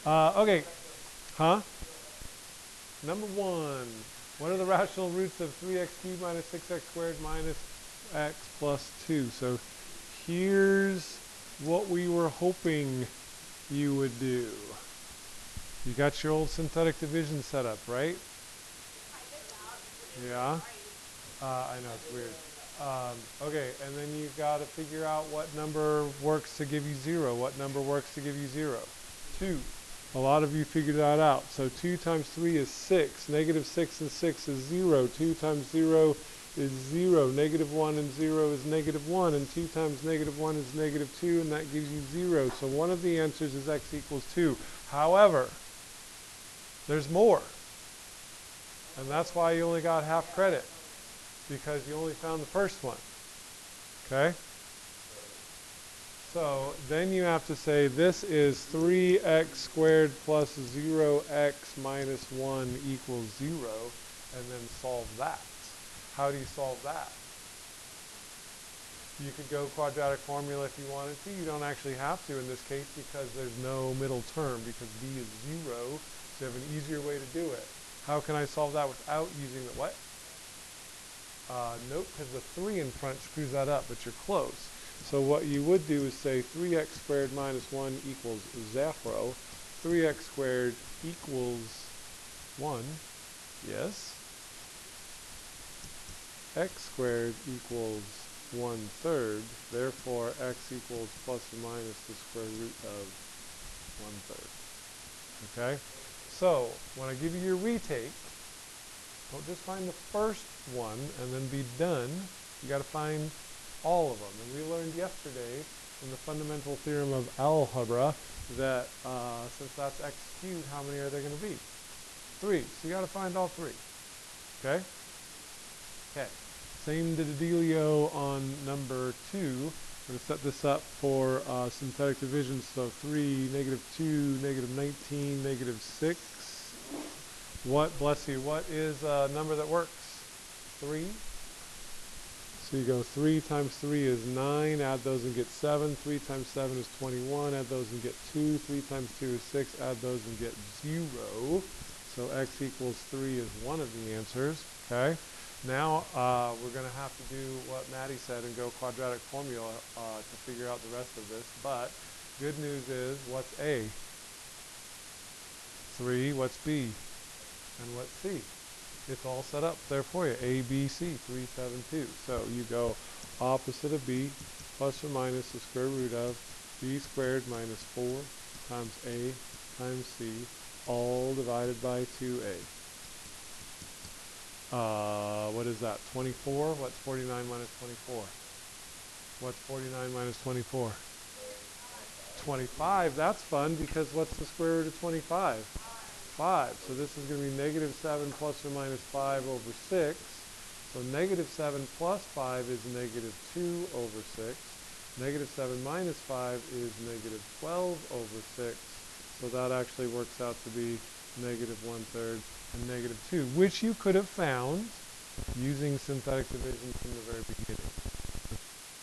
Okay. Huh? Number 1. What are the rational roots of 3x cubed minus 6x squared minus x plus 2? So here's what we were hoping you would do. You got your old synthetic division set up, right? Yeah. I know, it's weird. Okay, and then you've got to figure out what number works to give you 0. What number works to give you 0? 2. A lot of you figured that out. So 2 times 3 is 6. Negative 6 and 6 is 0. 2 times 0 is 0. Negative 1 and 0 is negative 1. And 2 times negative 1 is negative 2, and that gives you 0. So one of the answers is x equals 2. However, there's more. And that's why you only got half credit, because you only found the first one. Okay? So then you have to say this is 3x squared plus 0x minus 1 equals 0, and then solve that. How do you solve that? You could go quadratic formula if you wanted to. You don't actually have to in this case because there's no middle term, because b is 0, so you have an easier way to do it. How can I solve that without using the what? Nope, because the 3 in front screws that up, but you're close. So what you would do is say 3x squared minus 1 equals 0. 3x squared equals 1. Yes. X squared equals 1/3. Therefore, x equals plus or minus the square root of 1/3. Okay? So when I give you your retake, don't just find the first one and then be done. You got to find all of them. And we learned yesterday in the fundamental theorem of algebra that since that's x cubed, how many are there going to be? 3. So you got to find all 3. Okay? Okay. Same dealio on number 2. We're going to set this up for synthetic division. So 3, negative 2, negative 19, negative 6. What, bless you, what is a number that works? 3. So you go 3 times 3 is 9, add those and get 7. 3 times 7 is 21, add those and get 2. 3 times 2 is 6, add those and get 0. So x equals 3 is one of the answers. Okay. Now we're going to have to do what Maddie said and go quadratic formula to figure out the rest of this. But good news is, what's A? 3. What's B? And what's C? It's all set up there for you. A, B, C, 3, 7, 2. So you go opposite of B plus or minus the square root of B squared minus 4 times A times C, all divided by 2A. What is that? 24? What's 49 minus 24? What's 49 minus 24? 25. That's fun, because what's the square root of 25? 5. So this is going to be negative 7 plus or minus 5 over 6. So negative 7 plus 5 is negative 2 over 6. Negative 7 minus 5 is negative 12 over 6. So that actually works out to be negative 1/3 and negative 2, which you could have found using synthetic division from the very beginning.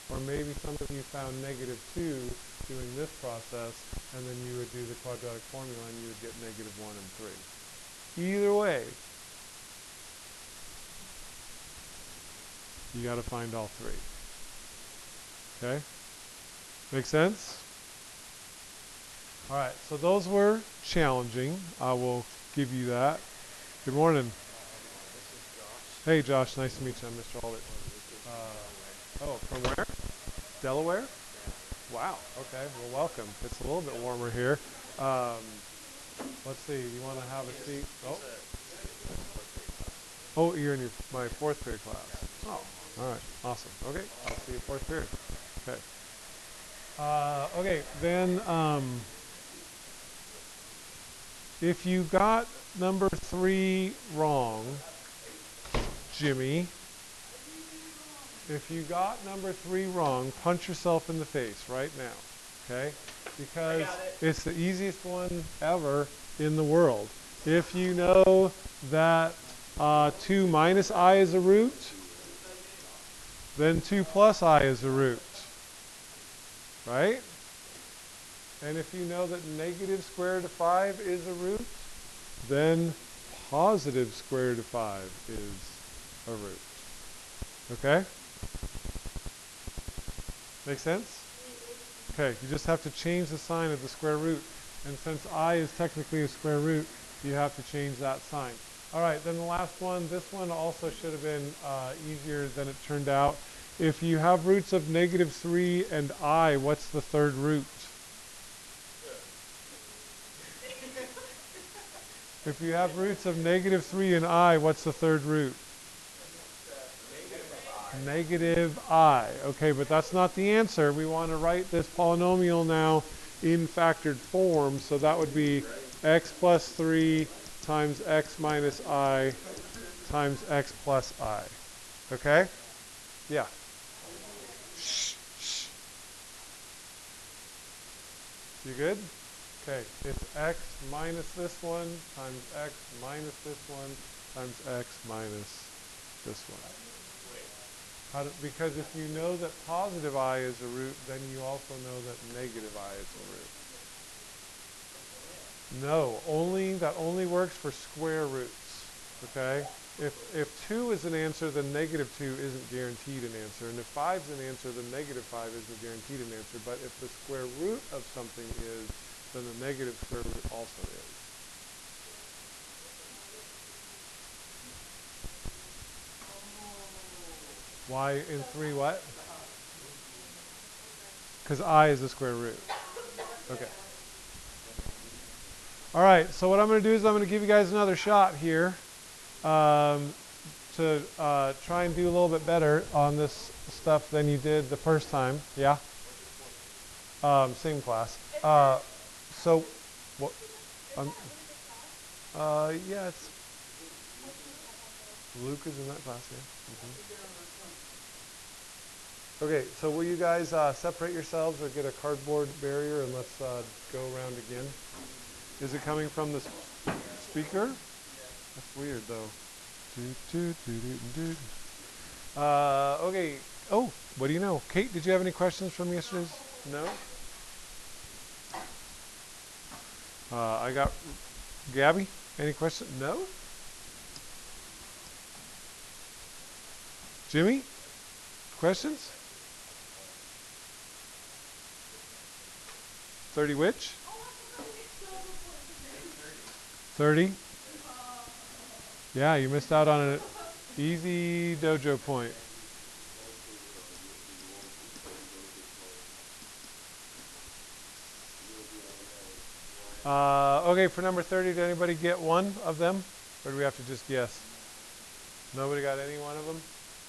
Or maybe some of you found negative 2 doing this process, and then you would do the quadratic formula and you would get negative 1 and 3. Either way, you got to find all 3. Okay? Make sense? All right, so those were challenging. I will give you that. Good morning. Hey, Josh. Nice to meet you. I'm Mr. Aldrich. Oh, from where? Delaware? Wow. Okay. Well, welcome. It's a little bit warmer here. Let's see. You want to have a seat? Oh, you're in my 4th period class. Oh, all right. Awesome. Okay. I'll see you 4th period. Okay. Okay. Then, if you got number 3 wrong, Jimmy, if you got number 3 wrong, punch yourself in the face right now, okay? Because it's the easiest one ever in the world. If you know that 2 minus I is a root, then 2 plus I is a root, right? And if you know that negative square root of 5 is a root, then positive square root of 5 is a root. Okay? Make sense? Okay, you just have to change the sign of the square root. And since I is technically a square root, you have to change that sign. All right, then the last one. This one also should have been easier than it turned out. If you have roots of negative 3 and I, what's the third root? If you have roots of negative 3 and I, what's the third root? Negative I. Okay, but that's not the answer. We want to write this polynomial now in factored form. So that would be x plus 3 times x minus I times x plus I. Okay? Yeah. Shh, shh. You good? Okay, it's x minus this one times x minus this one times x minus this one. Because if you know that positive I is a root, then you also know that negative I is a root. No, that only works for square roots. Okay? If 2 is an answer, then negative 2 isn't guaranteed an answer. And if 5 is an answer, then negative 5 isn't guaranteed an answer. But if the square root of something is, then the negative square root also is. Why in 3 what? Because I is the square root. Okay. All right, so what I'm going to do is I'm going to give you guys another shot here to try and do a little bit better on this stuff than you did the first time. Yeah? Same class. So, what? Yeah, it's Luke is in that class, yeah. Okay, so will you guys separate yourselves or get a cardboard barrier and let's go around again? Is it coming from the speaker? That's weird though. Okay. Oh, what do you know? Kate, did you have any questions from yesterday's? No? I got Gabby. Any questions? No? Jimmy? Questions? 30 which? 30? Yeah, you missed out on an easy dojo point. Okay, for number 30, did anybody get one of them? Or do we have to just guess? Nobody got any one of them?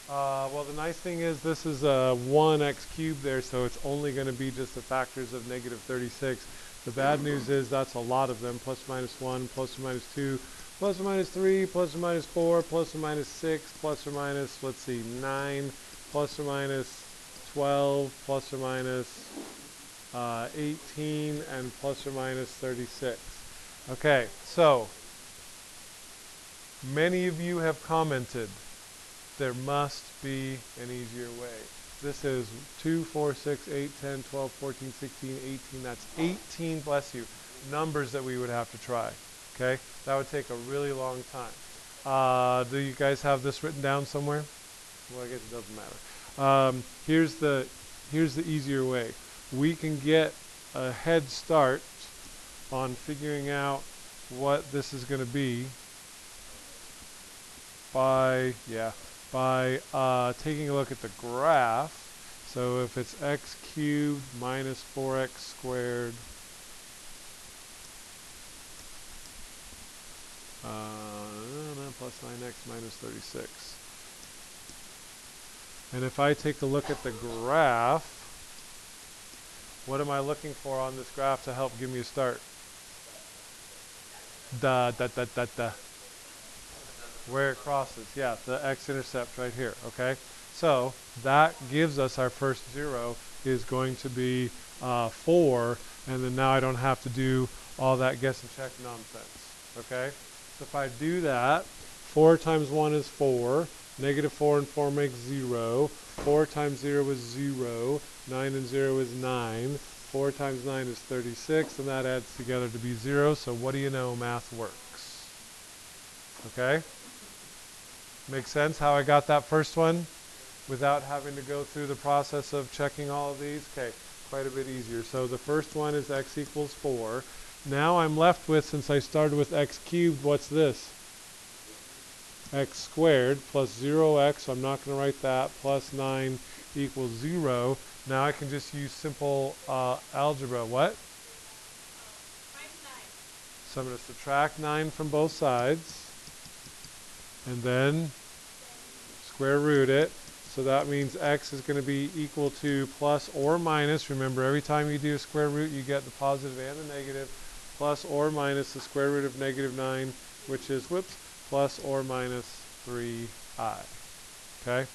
Well, the nice thing is this is 1x cubed there, so it's only going to be just the factors of negative 36. The bad news is that's a lot of them, plus or minus 1, plus or minus 2, plus or minus 3, plus or minus 4, plus or minus 6, plus or minus, let's see, 9, plus or minus 12, plus or minus 18, and plus or minus 36. Okay, so many of you have commented there must be an easier way. This is 2, 4, 6, 8, 10, 12, 14, 16, 18. That's 18, bless you, numbers that we would have to try. Okay? That would take a really long time. Do you guys have this written down somewhere? Well, I guess it doesn't matter. Here's the easier way. We can get a head start on figuring out what this is going to be by taking a look at the graph. So if it's x cubed minus 4x squared plus 9x minus 36. And if I take a look at the graph, what am I looking for on this graph to help give me a start? Where it crosses, yeah, the x-intercept right here, okay? So that gives us our first 0 is going to be 4, and then now I don't have to do all that guess and check nonsense, okay? So if I do that, 4 times 1 is 4, negative 4 and 4 makes 0, 4 times 0 is 0, 9 and 0 is 9, 4 times 9 is 36, and that adds together to be 0. So what do you know? Math works. Okay? Makes sense how I got that first one without having to go through the process of checking all of these? Okay, quite a bit easier. So the first one is x equals 4. Now I'm left with, since I started with x cubed, what's this? X squared plus 0x, so I'm not going to write that, plus 9 equals 0. Now I can just use simple algebra. What? So I'm going to subtract 9 from both sides, and then square root it. So that means x is going to be equal to plus or minus. Remember, every time you do a square root, you get the positive and the negative. Plus or minus the square root of negative 9, which is, whoops, plus or minus 3i. Okay?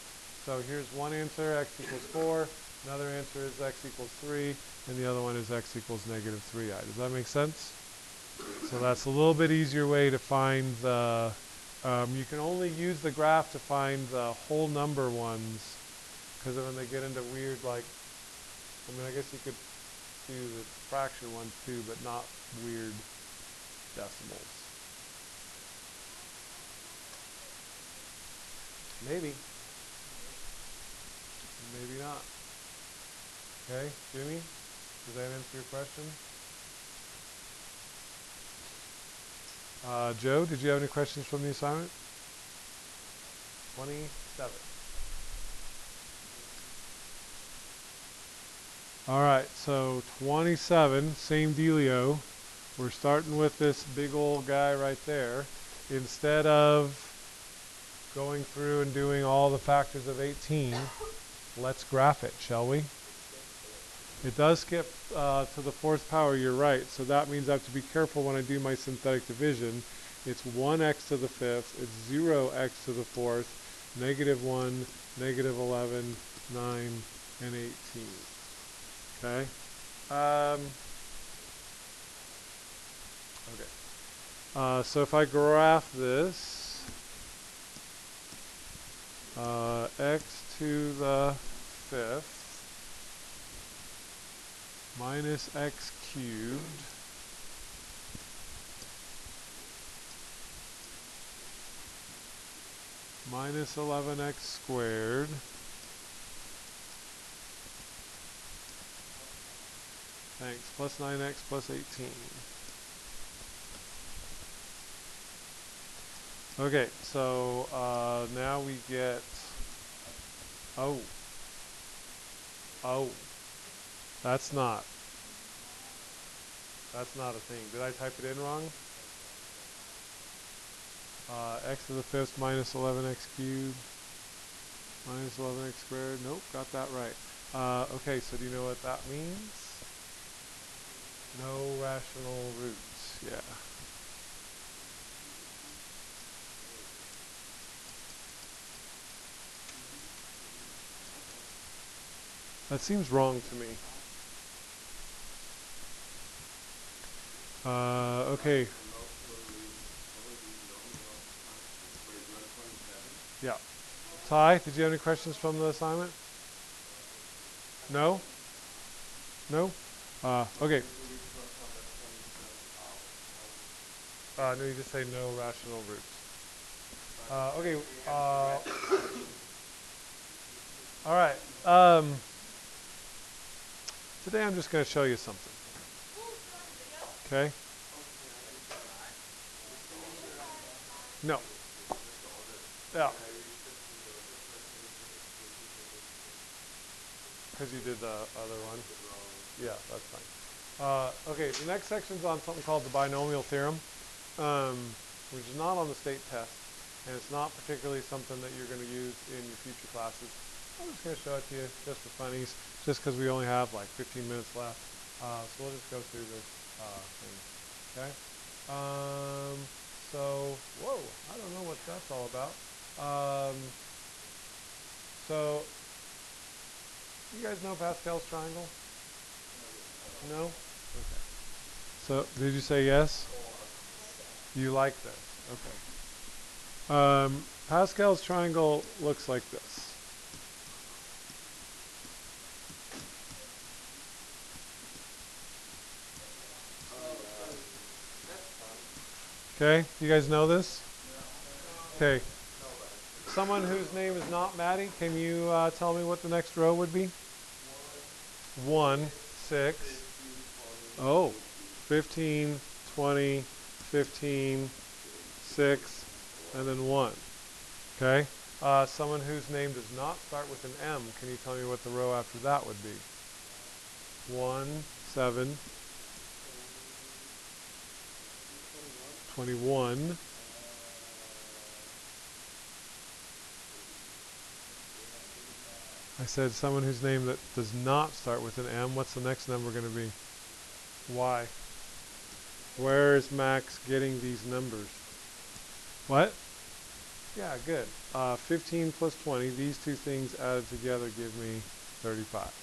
So here's one answer, x equals 4. Another answer is x equals 3. And the other one is x equals negative 3i. Does that make sense? So that's a little bit easier way to find the... you can only use the graph to find the whole number ones, because when they get into weird, like, I mean, I guess you could do the fraction ones too, but not weird decimals. Maybe. Maybe not. Okay, Jimmy, does that answer your question? Joe, did you have any questions from the assignment? 27. All right, so 27, same dealio. We're starting with this big old guy right there. Instead of going through and doing all the factors of 18, let's graph it, shall we? It does skip to the 4th power, you're right. So that means I have to be careful when I do my synthetic division. It's 1x to the 5th, it's 0x to the 4th, negative 1, negative 11, 9, and 18. Okay? So if I graph this, x to the 5th minus x cubed minus 11x squared plus 9x plus 18. Okay, so now we get, that's not a thing. Did I type it in wrong? X to the 5th minus 11x cubed minus 11x squared. Nope, got that right. Okay, so do you know what that means? No rational roots, yeah. That seems wrong to me. Okay. Yeah. Ty, did you have any questions from the assignment? No? No? Okay. No, you just say no rational roots. Okay. All right. Today I'm just going to show you something. Okay? No. Yeah. Because you did the other one. Yeah, that's fine. Okay, the next section's on something called the Binomial Theorem, which is not on the state test, and it's not particularly something that you're going to use in your future classes. I'm just going to show it to you just for funnies, just because we only have like 15 minutes left. So we'll just go through this thing. Okay? So, whoa, I don't know what that's all about. So, you guys know Pascal's triangle? No? Okay. So, did you say yes? You like this? Okay. Pascal's triangle looks like this. Okay, you guys know this? Okay. Someone whose name is not Maddie, can you tell me what the next row would be? 1, 6. Oh, 15, 20, 15, 6, and then 1. Okay. Someone whose name does not start with an M, can you tell me what the row after that would be? 1, 7, 21. I said someone whose name that does not start with an M. What's the next number going to be? Y. Where is Max getting these numbers? What? Yeah, good. 15 plus 20, these two things added together give me 35.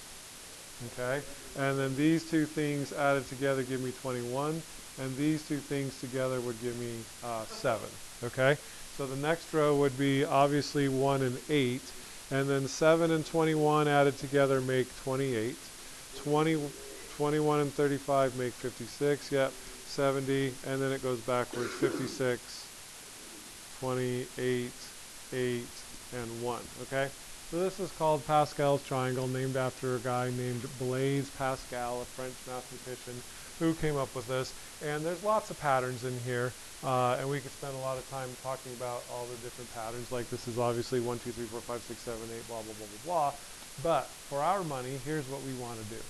Okay? And then these two things added together give me 21. And these two things together would give me 7. Okay? So the next row would be obviously 1 and 8. And then 7 and 21 added together make 28. 21 and 35 make 56. Yep. 70. And then it goes backwards. 56, 28, 8, and 1. Okay? So this is called Pascal's triangle, named after a guy named Blaise Pascal, a French mathematician who came up with this. And there's lots of patterns in here, and we could spend a lot of time talking about all the different patterns. Like this is obviously 1, 2, 3, 4, 5, 6, 7, 8, blah, blah, blah, blah, blah. But for our money, here's what we want to do.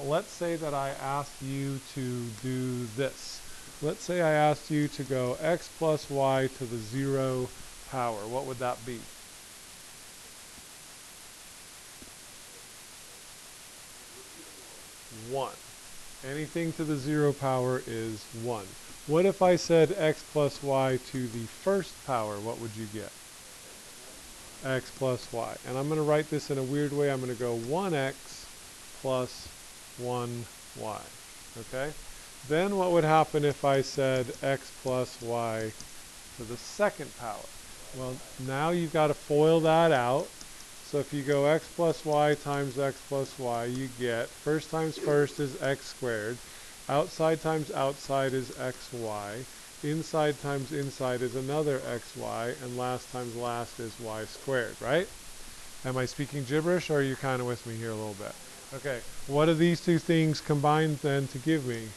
Let's say that I asked you to do this. Let's say I asked you to go x plus y to the 0 power. What would that be? One. Anything to the 0 power is 1. What if I said x plus y to the first power? What would you get? X plus y. And I'm going to write this in a weird way. I'm going to go 1x plus 1y. Okay? Then what would happen if I said x plus y to the second power? Well, now you've got to FOIL that out. So if you go x plus y times x plus y, you get first times first is x squared. Outside times outside is xy. Inside times inside is another xy. And last times last is y squared, right? Am I speaking gibberish, or are you kind of with me here a little bit? Okay, what do these two things combined then to give me?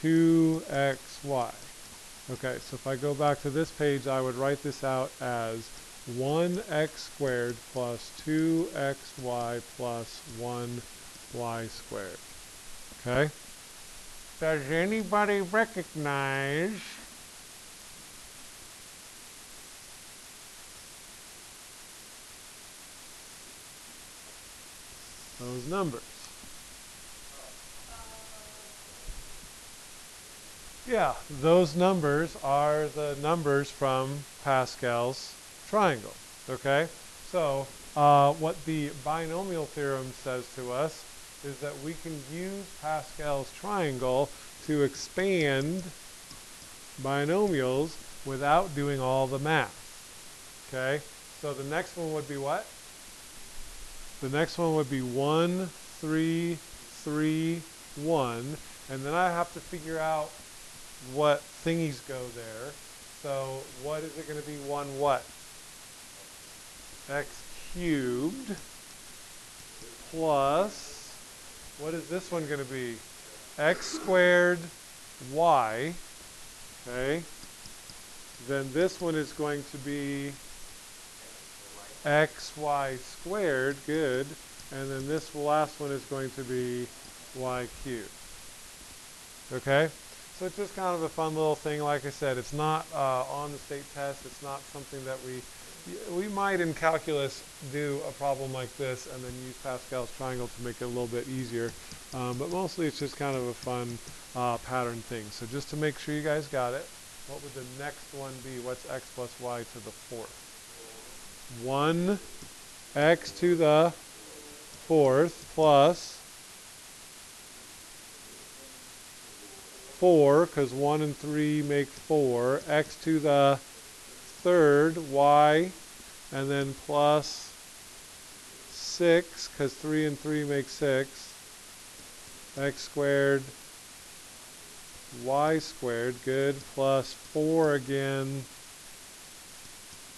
2xy. Okay, so if I go back to this page, I would write this out as 1x squared plus 2xy plus 1y squared. Okay? Does anybody recognize those numbers? Yeah, those numbers are the numbers from Pascal's triangle. Okay? So, what the binomial theorem says to us is that we can use Pascal's triangle to expand binomials without doing all the math. Okay? So the next one would be what? The next one would be 1, 3, 3, 1. And then I have to figure out what thingies go there. So what is it going to be? 1 what? X cubed plus, what is this one going to be? X squared y. Okay. Then this one is going to be xy squared. Good. And then this last one is going to be y cubed. Okay? So it's just kind of a fun little thing. Like I said, it's not on the state test. It's not something that we might in calculus do a problem like this and then use Pascal's triangle to make it a little bit easier. But mostly it's just kind of a fun pattern thing. So just to make sure you guys got it, what would the next one be? What's x plus y to the fourth? 1 x to the fourth plus 4, because 1 and 3 make 4, x to the third, y, and then plus 6, because 3 and 3 make 6, x squared, y squared, good, plus 4 again,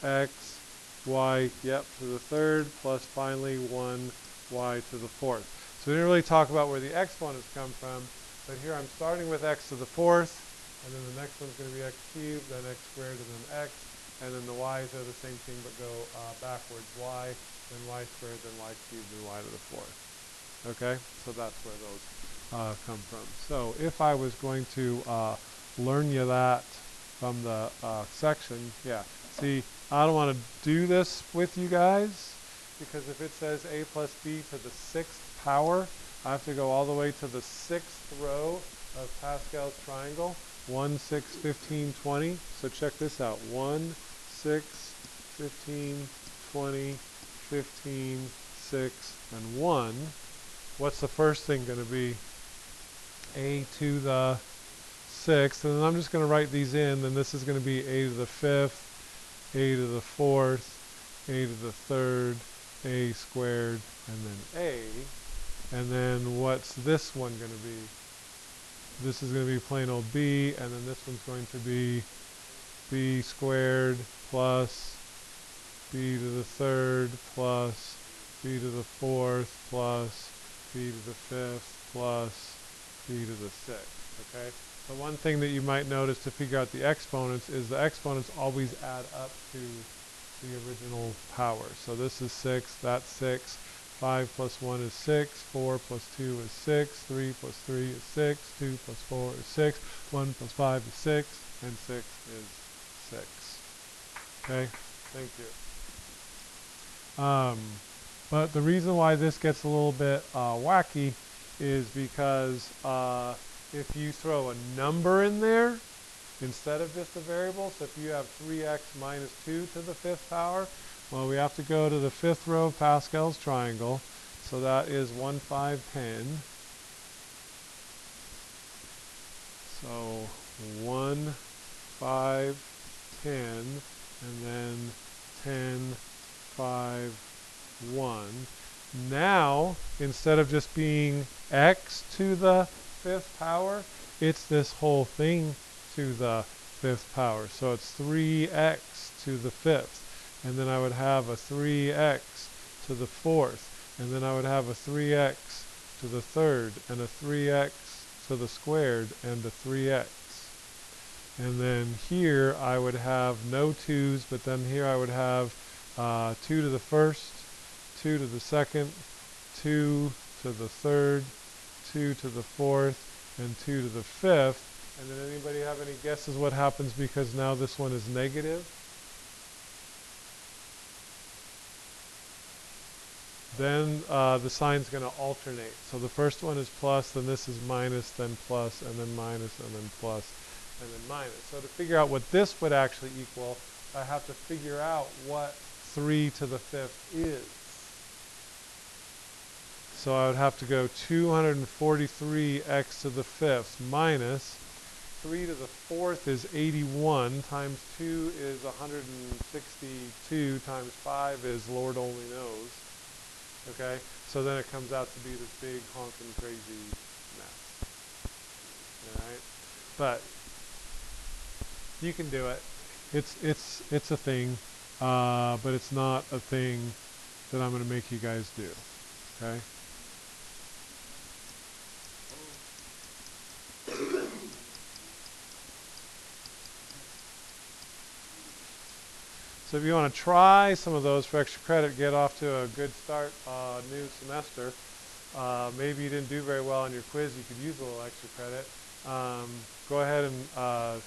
x, y, yep, to the third, plus finally 1 y to the fourth. So we didn't really talk about where the exponents come from, but here I'm starting with x to the fourth, and then the next one's going to be x cubed, then x squared, and then x, and then the y's are the same thing but go backwards, y, then y squared, then y cubed, and y to the fourth. Okay, so that's where those come from. So if I was going to learn you that from the section, yeah, see, I don't want to do this with you guys, because if it says a plus b to the 6th power, I have to go all the way to the 6th row of Pascal's triangle, 1, 6, 15, 20. So check this out, 1, 6, 15, 20, 15, 6, and 1. What's the first thing going to be? A to the 6th, and then I'm just going to write these in, then this is going to be a to the 5th, a to the 4th, a to the 3rd, a squared, and then a. And then what's this one going to be? This is going to be plain old b, and then this one's going to be b squared plus b to the 3rd plus b to the 4th plus b to the 5th plus b to the 6th, okay? So one thing that you might notice to figure out the exponents is the exponents always add up to the original power. So this is 6, that's 6, 5 plus 1 is 6, 4 plus 2 is 6, 3 plus 3 is 6, 2 plus 4 is 6, 1 plus 5 is 6, and 6 is 6. Okay, thank you. But the reason why this gets a little bit wacky is because if you throw a number in there instead of just a variable, so if you have 3x minus 2 to the 5th power, well, we have to go to the 5th row of Pascal's triangle. So that is 1, 5, 10. So 1, 5, 10, and then 10, 5, 1. Now, instead of just being x to the 5th power, it's this whole thing to the 5th power. So it's 3x to the 5th. And then I would have a 3x to the 4th. And then I would have a 3x to the 3rd, and a 3x to the squared, and a 3x. And then here I would have no 2's, but then here I would have 2 to the 1st, 2 to the 2nd, 2 to the 3rd, 2 to the 4th, and 2 to the 5th. And then anybody have any guesses what happens because now this one is negative? Then the sign's going to alternate. So the first one is plus, then this is minus, then plus, and then minus, and then plus, and then minus. So to figure out what this would actually equal, I have to figure out what 3 to the 5th is. So I would have to go 243x to the 5th minus 3 to the 4th is 81 times 2 is 162 times 5 is Lord only knows. Okay, so then it comes out to be this big honking crazy mess. All right, but you can do it. It's a thing, but it's not a thing that I'm going to make you guys do. Okay. So if you want to try some of those for extra credit, get off to a good start new semester. Maybe you didn't do very well on your quiz, you could use a little extra credit. Go ahead and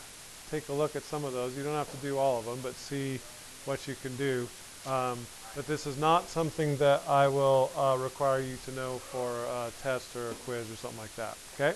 take a look at some of those. You don't have to do all of them, but see what you can do. But this is not something that I will require you to know for a test or a quiz or something like that. Okay?